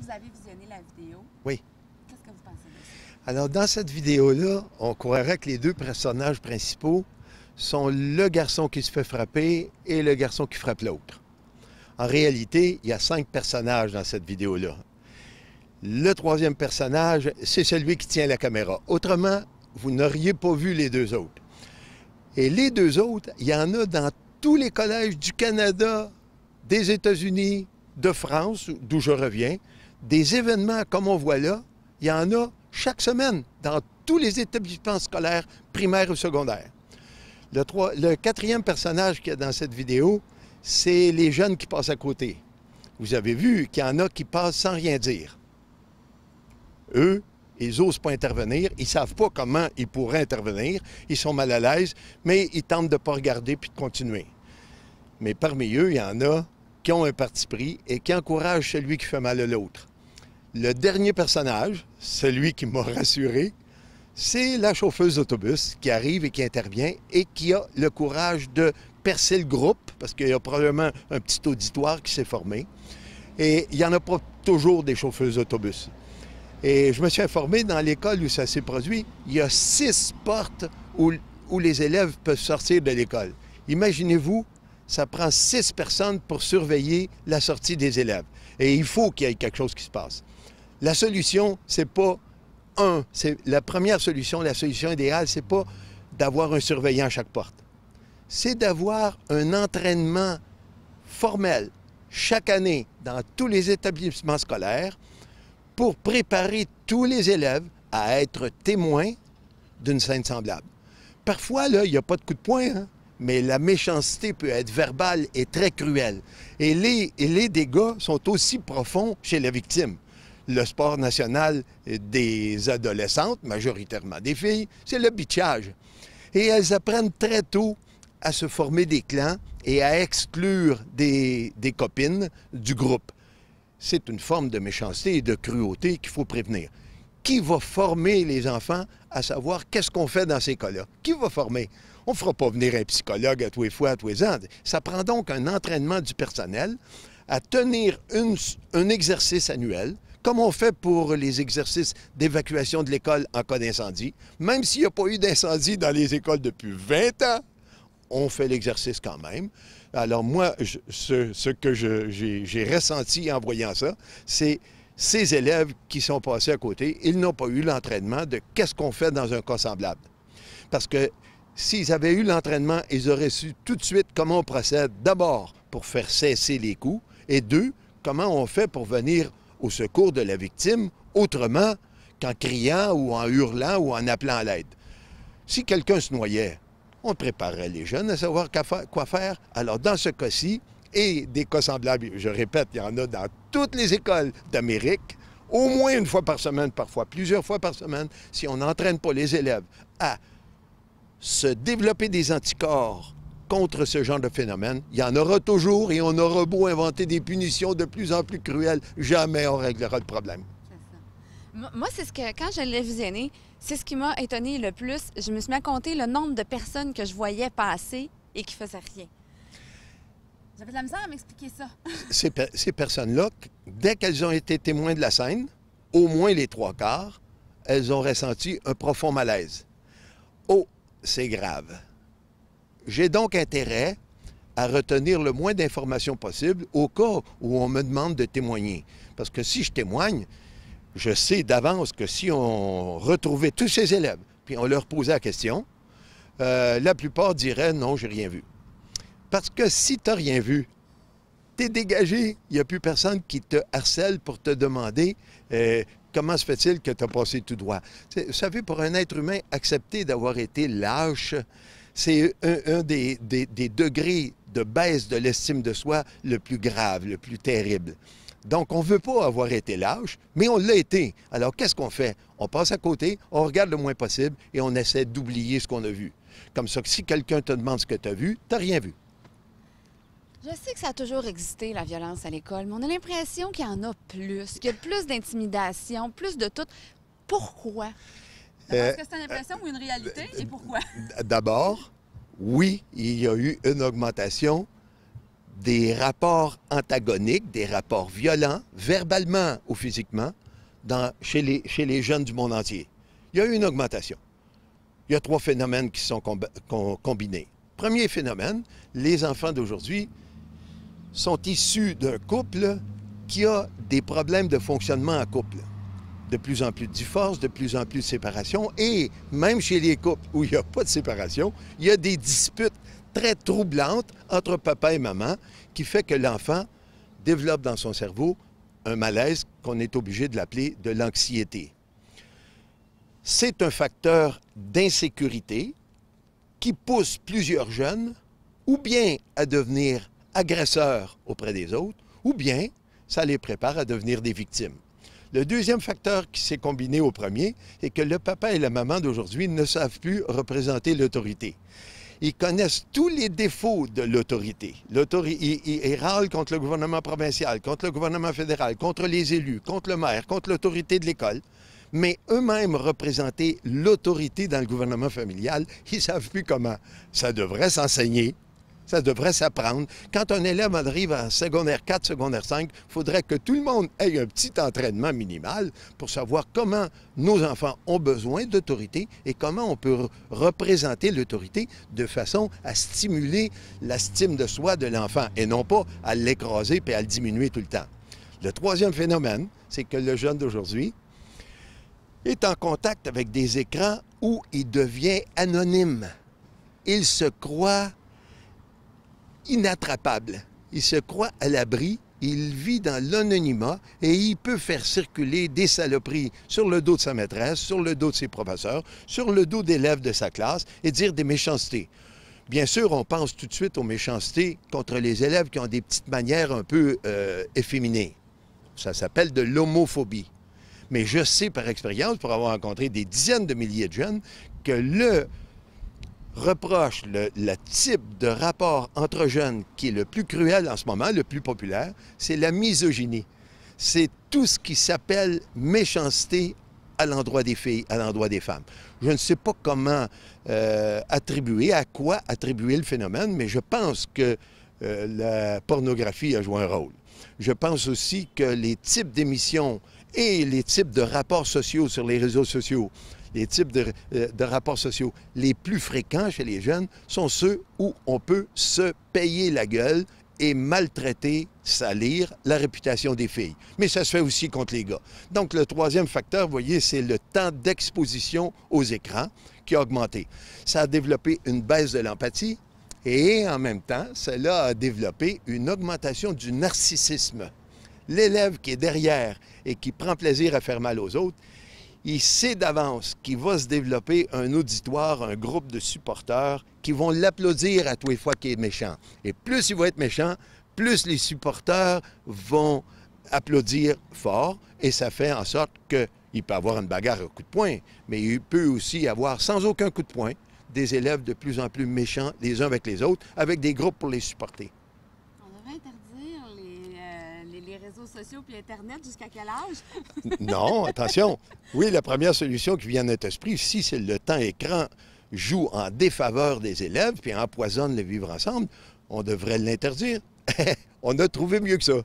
vous avez visionné la vidéo, Oui. qu'est-ce que vous pensez de ça? Alors, dans cette vidéo-là, on croirait que les deux personnages principaux sont le garçon qui se fait frapper et le garçon qui frappe l'autre. En réalité, il y a 5 personnages dans cette vidéo-là. Le troisième personnage, c'est celui qui tient la caméra. Autrement, vous n'auriez pas vu les deux autres. Et les deux autres, il y en a dans tous les collèges du Canada, des États-Unis, de France, d'où je reviens. Des événements comme on voit là, il y en a chaque semaine dans tous les établissements scolaires, primaires ou secondaires. Le quatrième personnage qu'il y a dans cette vidéo, c'est les jeunes qui passent à côté. Vous avez vu qu'il y en a qui passent sans rien dire. Eux, ils n'osent pas intervenir, ils ne savent pas comment ils pourraient intervenir, ils sont mal à l'aise, mais ils tentent de ne pas regarder puis de continuer. Mais parmi eux, il y en a qui ont un parti pris et qui encouragent celui qui fait mal à l'autre. Le dernier personnage, celui qui m'a rassuré, c'est la chauffeuse d'autobus qui arrive et qui intervient et qui a le courage de percer le groupe, parce qu'il y a probablement un petit auditoire qui s'est formé. Et il n'y en a pas toujours des chauffeuses d'autobus. Et je me suis informé, dans l'école où ça s'est produit, il y a 6 portes où les élèves peuvent sortir de l'école. Imaginez-vous, ça prend 6 personnes pour surveiller la sortie des élèves. Et il faut qu'il y ait quelque chose qui se passe. La solution, c'est pas c'est la première solution, la solution idéale, c'est pas d'avoir un surveillant à chaque porte. C'est d'avoir un entraînement formel chaque année dans tous les établissements scolaires pour préparer tous les élèves à être témoins d'une scène semblable. Parfois, là, il n'y a pas de coup de poing, hein, mais la méchanceté peut être verbale et très cruelle. Et les dégâts sont aussi profonds chez la victime. Le sport national des adolescentes, majoritairement des filles, c'est le bitchage. Et elles apprennent très tôt à se former des clans et à exclure des copines du groupe. C'est une forme de méchanceté et de cruauté qu'il faut prévenir. Qui va former les enfants à savoir qu'est-ce qu'on fait dans ces cas-là? Qui va former? On ne fera pas venir un psychologue à tous les fois, à tous les ans. Ça prend donc un entraînement du personnel à tenir un exercice annuel, comme on fait pour les exercices d'évacuation de l'école en cas d'incendie. Même s'il n'y a pas eu d'incendie dans les écoles depuis 20 ans, on fait l'exercice quand même. Alors moi, ce que j'ai ressenti en voyant ça, c'est ces élèves qui sont passés à côté, ils n'ont pas eu l'entraînement de qu'est-ce qu'on fait dans un cas semblable. Parce que s'ils avaient eu l'entraînement, ils auraient su tout de suite comment on procède, d'abord pour faire cesser les coups, et 2, comment on fait pour venir au secours de la victime autrement qu'en criant ou en hurlant ou en appelant à l'aide. Si quelqu'un se noyait, on préparerait les jeunes à savoir quoi faire. Alors, dans ce cas-ci, et des cas semblables, je répète, il y en a dans toutes les écoles d'Amérique, au moins une fois par semaine, parfois plusieurs fois par semaine, si on n'entraîne pas les élèves à se développer des anticorps contre ce genre de phénomène, il y en aura toujours et on aura beau inventer des punitions de plus en plus cruelles, jamais on réglera le problème. C'est ça. Moi, c'est ce que, quand je l'ai visionné, c'est ce qui m'a étonné le plus. Je me suis mis à compter le nombre de personnes que je voyais passer et qui faisaient rien. J'avais de la misère à m'expliquer ça. Ces personnes-là, dès qu'elles ont été témoins de la scène, au moins les 3/4, elles ont ressenti un profond malaise. Oh, c'est grave. J'ai donc intérêt à retenir le moins d'informations possible au cas où on me demande de témoigner. Parce que si je témoigne, je sais d'avance que si on retrouvait tous ces élèves, puis on leur posait la question, la plupart diraient « non, j'ai rien vu ». Parce que si tu n'as rien vu, tu es dégagé, il n'y a plus personne qui te harcèle pour te demander comment se fait-il que tu as passé tout droit. Vous savez, pour un être humain, accepter d'avoir été lâche, c'est un des degrés de baisse de l'estime de soi le plus grave, le plus terrible. Donc, on ne veut pas avoir été lâche, mais on l'a été. Alors, qu'est-ce qu'on fait? On passe à côté, on regarde le moins possible et on essaie d'oublier ce qu'on a vu. Comme ça, que si quelqu'un te demande ce que tu as vu, tu n'as rien vu. Je sais que ça a toujours existé, la violence à l'école, mais on a l'impression qu'il y en a plus, qu'il y a plus d'intimidation, plus de tout. Pourquoi? Est-ce que c'est une impression ou une réalité et pourquoi? D'abord, oui, il y a eu une augmentation des rapports antagoniques, des rapports violents, verbalement ou physiquement, chez les jeunes du monde entier. Il y a eu une augmentation. Il y a 3 phénomènes qui sont combinés. Premier phénomène, les enfants d'aujourd'hui sont issus d'un couple qui a des problèmes de fonctionnement en couple. De plus en plus de divorces, de plus en plus de séparations, et même chez les couples où il n'y a pas de séparation, il y a des disputes très troublantes entre papa et maman qui fait que l'enfant développe dans son cerveau un malaise qu'on est obligé de l'appeler de l'anxiété. C'est un facteur d'insécurité qui pousse plusieurs jeunes ou bien à devenir agresseurs auprès des autres, ou bien ça les prépare à devenir des victimes. Le deuxième facteur qui s'est combiné au premier, c'est que le papa et la maman d'aujourd'hui ne savent plus représenter l'autorité. Ils connaissent tous les défauts de l'autorité. Ils râlent contre le gouvernement provincial, contre le gouvernement fédéral, contre les élus, contre le maire, contre l'autorité de l'école. Mais eux-mêmes représenter l'autorité dans le gouvernement familial, ils ne savent plus comment. Ça devrait s'enseigner. Ça devrait s'apprendre. Quand un élève arrive en secondaire 4, secondaire 5, il faudrait que tout le monde ait un petit entraînement minimal pour savoir comment nos enfants ont besoin d'autorité et comment on peut représenter l'autorité de façon à stimuler l'estime de soi de l'enfant et non pas à l'écraser et à le diminuer tout le temps. Le troisième phénomène, c'est que le jeune d'aujourd'hui est en contact avec des écrans où il devient anonyme. Il se croit inattrapable. Il se croit à l'abri, il vit dans l'anonymat et il peut faire circuler des saloperies sur le dos de sa maîtresse, sur le dos de ses professeurs, sur le dos d'élèves de sa classe et dire des méchancetés. Bien sûr, on pense tout de suite aux méchancetés contre les élèves qui ont des petites manières un peu efféminées. Ça s'appelle de l'homophobie. Mais je sais par expérience, pour avoir rencontré des dizaines de milliers de jeunes, que le reproche, le type de rapport entre jeunes qui est le plus cruel en ce moment, le plus populaire, c'est la misogynie. C'est tout ce qui s'appelle méchanceté à l'endroit des filles, à l'endroit des femmes. Je ne sais pas comment attribuer, à quoi attribuer le phénomène, mais je pense que la pornographie a joué un rôle. Je pense aussi que les types d'émissions et les types de rapports sociaux sur les réseaux sociaux, les types de rapports sociaux les plus fréquents chez les jeunes sont ceux où on peut se payer la gueule et maltraiter, salir la réputation des filles. Mais ça se fait aussi contre les gars. Donc, le troisième facteur, vous voyez, c'est le temps d'exposition aux écrans qui a augmenté. Ça a développé une baisse de l'empathie et, en même temps, cela a développé une augmentation du narcissisme. L'élève qui est derrière et qui prend plaisir à faire mal aux autres, il sait d'avance qu'il va se développer un auditoire, un groupe de supporters qui vont l'applaudir à tous les fois qu'il est méchant. Et plus il va être méchant, plus les supporters vont applaudir fort et ça fait en sorte qu'il peut avoir une bagarre à coup de poing, mais il peut aussi avoir, sans aucun coup de poing, des élèves de plus en plus méchants les uns avec les autres, avec des groupes pour les supporter. On devrait interdire les réseaux sociaux puis Internet jusqu'à quel âge? Non, attention. Oui, la première solution qui vient à notre esprit, si c'est le temps écran joue en défaveur des élèves puis empoisonne le vivre ensemble, on devrait l'interdire. On a trouvé mieux que ça.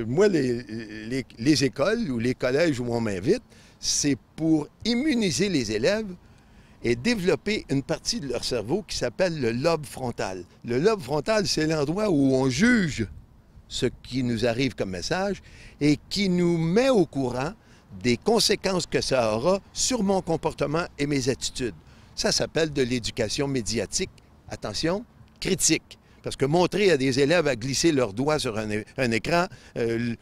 Moi, les écoles ou les collèges où on m'invite, c'est pour immuniser les élèves et développer une partie de leur cerveau qui s'appelle le lobe frontal. Le lobe frontal, c'est l'endroit où on juge ce qui nous arrive comme message et qui nous met au courant des conséquences que ça aura sur mon comportement et mes attitudes. Ça s'appelle de l'éducation médiatique. Attention, critique. Parce que montrer à des élèves à glisser leurs doigts sur un écran,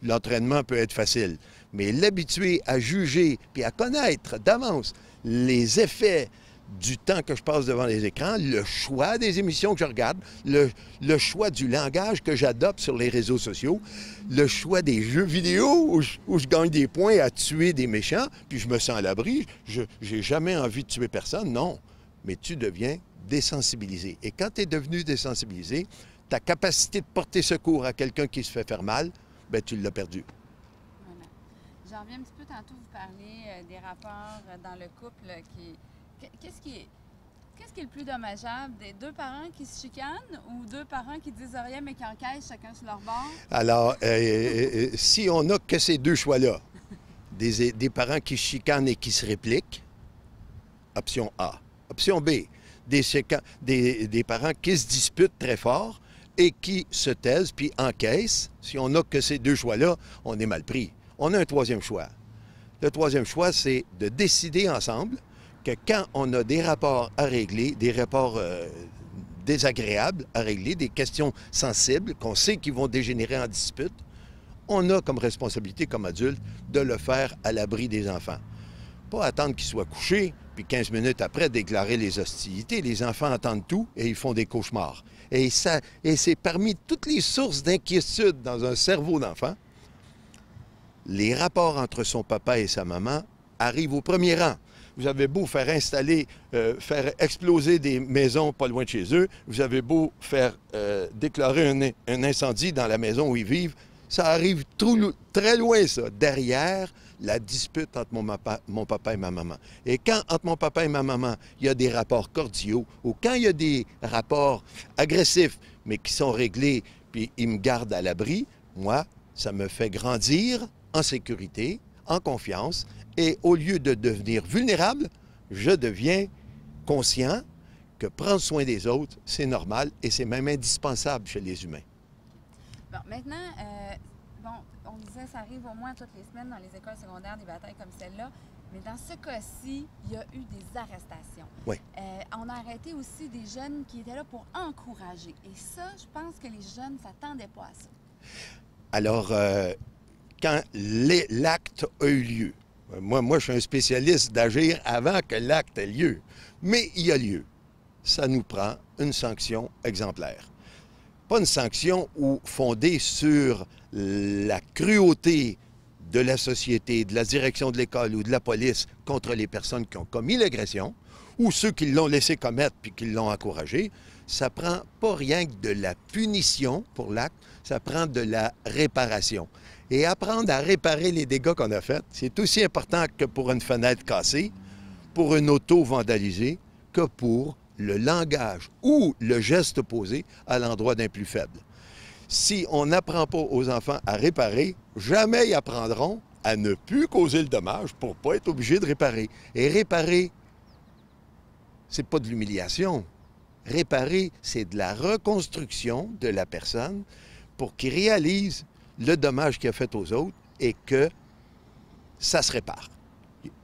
l'entraînement peut être facile. Mais l'habituer à juger puis à connaître d'avance les effets du temps que je passe devant les écrans, le choix des émissions que je regarde, le choix du langage que j'adopte sur les réseaux sociaux, le choix des jeux vidéo où je gagne des points à tuer des méchants, puis je me sens à l'abri, j'ai jamais envie de tuer personne, non. Mais tu deviens désensibilisé. Et quand tu es devenu désensibilisé, ta capacité de porter secours à quelqu'un qui se fait faire mal, bien, tu l'as perdu. Voilà. J'en reviens un petit peu tantôt, vous parlez des rapports dans le couple qui... Qu'est-ce qui est... Qu'est-ce qui est le plus dommageable? Des deux parents qui se chicanent ou deux parents qui disent rien mais qui encaissent chacun sur leur bord? Alors, si on n'a que ces deux choix-là, des parents qui se chicanent et qui se répliquent, option A. Option B, des parents qui se disputent très fort et qui se taisent puis encaissent. Si on n'a que ces deux choix-là, on est mal pris. On a un troisième choix. Le troisième choix, c'est de décider ensemble que quand on a des rapports à régler, des rapports désagréables à régler, des questions sensibles qu'on sait qu'ils vont dégénérer en dispute, on a comme responsabilité, comme adulte, de le faire à l'abri des enfants. Pas attendre qu'ils soient couchés, puis 15 minutes après, déclarer les hostilités. Les enfants entendent tout et ils font des cauchemars. Et c'est parmi toutes les sources d'inquiétude dans un cerveau d'enfant, les rapports entre son papa et sa maman arrivent au premier rang. Vous avez beau faire installer, faire exploser des maisons pas loin de chez eux, vous avez beau faire déclarer un incendie dans la maison où ils vivent, ça arrive très loin, ça, derrière la dispute entre mon papa et ma maman. Et quand, entre mon papa et ma maman, il y a des rapports cordiaux, ou quand il y a des rapports agressifs, mais qui sont réglés, puis ils me gardent à l'abri, moi, ça me fait grandir en sécurité, en confiance, et au lieu de devenir vulnérable, je deviens conscient que prendre soin des autres, c'est normal et c'est même indispensable chez les humains. Bon, maintenant, on disait ça arrive au moins toutes les semaines dans les écoles secondaires, des batailles comme celle-là. Mais dans ce cas-ci, il y a eu des arrestations. Oui. On a arrêté aussi des jeunes qui étaient là pour encourager. Et ça, je pense que les jeunes ne s'attendaient pas à ça. Alors, quand l'acte a eu lieu, moi, je suis un spécialiste d'agir avant que l'acte ait lieu. Mais il y a lieu. Ça nous prend une sanction exemplaire. Pas une sanction fondée sur la cruauté de la société, de la direction de l'école ou de la police contre les personnes qui ont commis l'agression ou ceux qui l'ont laissé commettre puis qui l'ont encouragé. Ça prend pas rien que de la punition pour l'acte, ça prend de la réparation. Et apprendre à réparer les dégâts qu'on a faits, c'est aussi important que pour une fenêtre cassée, pour une auto vandalisée, que pour le langage ou le geste posé à l'endroit d'un plus faible. Si on n'apprend pas aux enfants à réparer, jamais ils apprendront à ne plus causer le dommage pour ne pas être obligés de réparer. Et réparer, c'est pas de l'humiliation. Réparer, c'est de la reconstruction de la personne pour qu'il réalise le dommage qu'il a fait aux autres et que ça se répare.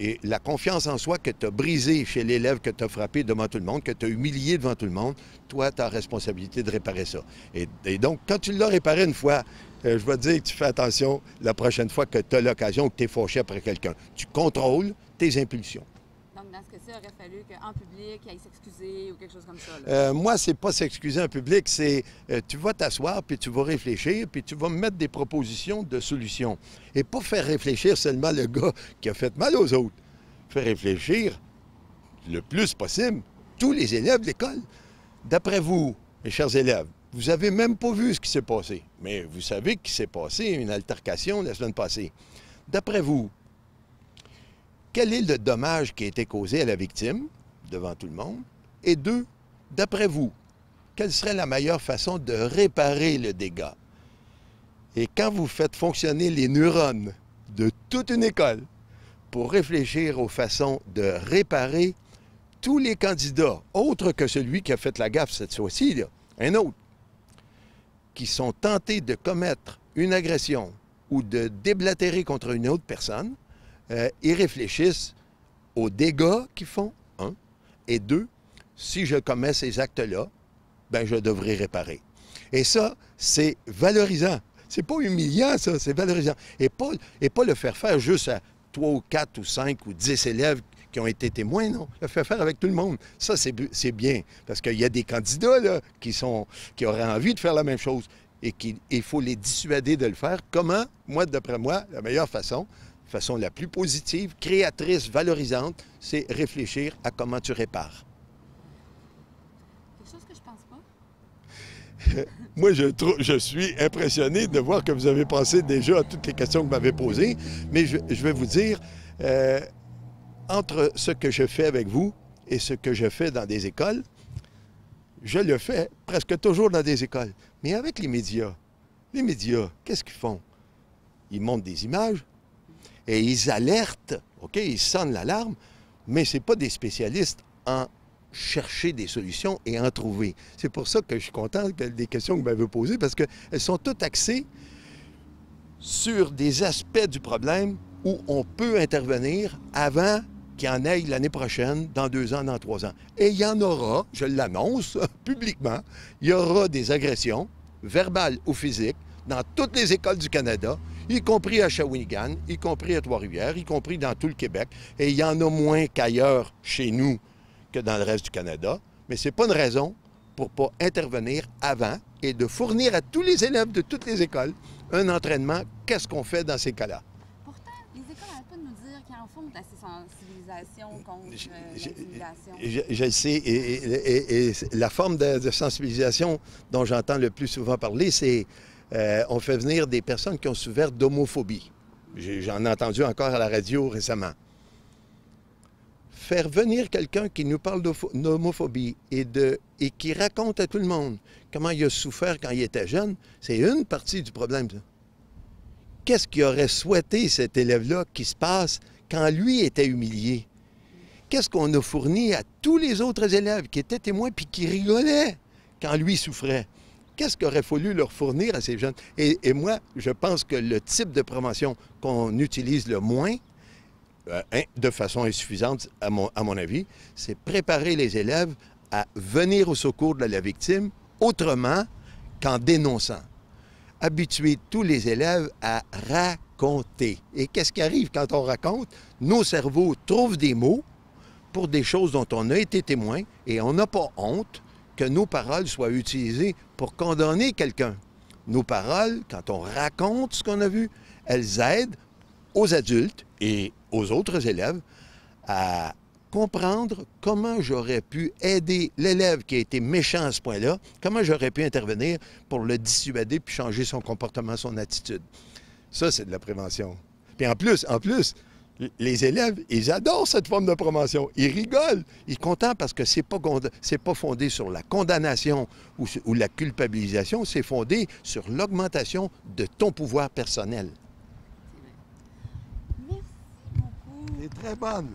Et la confiance en soi que tu as brisée chez l'élève que tu as frappé devant tout le monde, que tu as humilié devant tout le monde, toi, tu as la responsabilité de réparer ça. Et donc, quand tu l'as réparé une fois, je vais te dire que tu fais attention la prochaine fois que tu as l'occasion ou que tu es fâché après quelqu'un. Tu contrôles tes impulsions. Donc, dans ce cas-ci, il aurait fallu qu'en public, il aille s'excuser ou quelque chose comme ça. Moi, c'est pas s'excuser en public, c'est tu vas t'asseoir, puis tu vas réfléchir, puis tu vas me mettre des propositions de solutions. Et pas faire réfléchir seulement le gars qui a fait mal aux autres. Faire réfléchir le plus possible tous les élèves de l'école. D'après vous, mes chers élèves, vous n'avez même pas vu ce qui s'est passé, mais vous savez qu'il s'est passé une altercation la semaine passée. D'après vous, quel est le dommage qui a été causé à la victime, devant tout le monde? Et deux, d'après vous, quelle serait la meilleure façon de réparer le dégât? Et quand vous faites fonctionner les neurones de toute une école pour réfléchir aux façons de réparer, tous les candidats, autres que celui qui a fait la gaffe cette fois-ci, là, un autre, qui sont tentés de commettre une agression ou de déblatérer contre une autre personne, ils réfléchissent aux dégâts qu'ils font, un, et deux, si je commets ces actes-là, ben je devrais réparer. Et ça, c'est valorisant. C'est pas humiliant, ça, c'est valorisant. Et pas le faire juste à 3 ou 4 ou 5 ou 10 élèves qui ont été témoins, non. Le faire avec tout le monde. Ça, c'est bien. Parce qu'il y a des candidats là, qui auraient envie de faire la même chose et il faut les dissuader de le faire. Comment? Moi, d'après moi, la meilleure façon la plus positive, créatrice, valorisante, c'est réfléchir à comment tu répares. Quelque chose que je pense pas. Moi, je suis impressionné de voir que vous avez pensé déjà à toutes les questions que vous m'avez posées, mais je vais vous dire, entre ce que je fais avec vous Et ce que je fais dans des écoles, je le fais presque toujours dans des écoles. Mais avec les médias, qu'est-ce qu'ils font? Ils montrent des images et ils alertent, OK, ils sonnent l'alarme, mais ce n'est pas des spécialistes en chercher des solutions et en trouver. C'est pour ça que je suis content des questions que vous m'avez posées, parce qu'elles sont toutes axées sur des aspects du problème où on peut intervenir avant qu'il y en ait l'année prochaine, dans 2 ans, dans 3 ans. Et il y en aura, je l'annonce publiquement, il y aura des agressions, verbales ou physiques, dans toutes les écoles du Canada, y compris à Shawinigan, y compris à Trois-Rivières, y compris dans tout le Québec. Et il y en a moins qu'ailleurs chez nous que dans le reste du Canada. Mais ce n'est pas une raison pour ne pas intervenir avant et de fournir à tous les élèves de toutes les écoles un entraînement. Qu'est-ce qu'on fait dans ces cas-là? Pourtant, les écoles n'arrêtent pas de nous dire qu'ils en font de la sensibilisation contre l'intimidation. Je le sais. Et la forme de sensibilisation dont j'entends le plus souvent parler, c'est on fait venir des personnes qui ont souffert d'homophobie. J'en ai entendu encore à la radio récemment. Faire venir quelqu'un qui nous parle d'homophobie et qui raconte à tout le monde comment il a souffert quand il était jeune, c'est une partie du problème. Qu'est-ce qu'il aurait souhaité, cet élève-là, qui se passe quand lui était humilié? Qu'est-ce qu'on a fourni à tous les autres élèves qui étaient témoins puis qui rigolaient quand lui souffrait? Qu'est-ce qu'il aurait fallu leur fournir à ces jeunes? Et moi, je pense que le type de prévention qu'on utilise le moins, de façon insuffisante, à mon avis, c'est préparer les élèves à venir au secours de la victime autrement qu'en dénonçant. Habituer tous les élèves à raconter. Et qu'est-ce qui arrive quand on raconte? Nos cerveaux trouvent des mots pour des choses dont on a été témoin et on n'a pas honte que nos paroles soient utilisées pour condamner quelqu'un. Nos paroles, quand on raconte ce qu'on a vu, elles aident aux adultes et aux autres élèves à comprendre comment j'aurais pu aider l'élève qui a été méchant à ce point-là, comment j'aurais pu intervenir pour le dissuader puis changer son comportement, son attitude. Ça, c'est de la prévention. Puis en plus, les élèves, ils adorent cette forme de prévention. Ils rigolent. Ils sont contents parce que c'est pas fondé sur la condamnation ou la culpabilisation, c'est fondé sur l'augmentation de ton pouvoir personnel. Merci beaucoup. C'est très bonne.